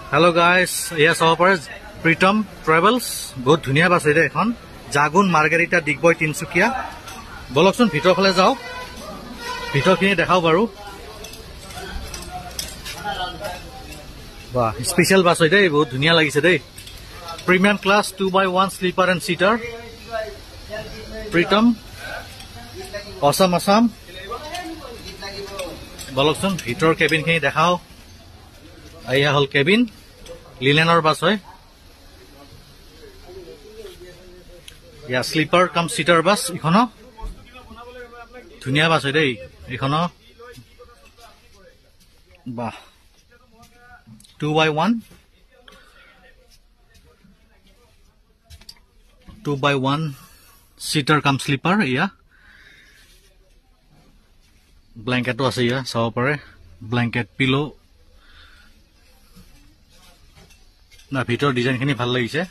Hello guys, yes our Pritam Travels বহুত ধুনিয়া বাস এটা এখন জাগুন মার্গারিটা ডিগবয় তিনসুকিয়া বলকচোন ভিতর ফলে যাও ভিতরখিনি দেখাও বারু বাহ স্পেশাল বাস এটা বহুত ধুনিয়া লাগিছে দেই premium class 2x1 sleeper and seater Pritam awesome বলকচোন ভিতর কেবিন খিনি দেখাও আইয়া হল কেবিন লিনেনৰ বাস হয় ইয়া স্লিপার কাম সিটার বাস ইখনো ধুনিয়া বাস হয় দেই ইখনো বাহ 2x1 সিটার কাম স্লিপার ইয়া ব্ল্যাঙ্কেটও আছে ইয়া চাব পাৰে ব্ল্যাঙ্কেট পিলো না ভিতৰ ডিজাইন খিনি ভাল লাগিছে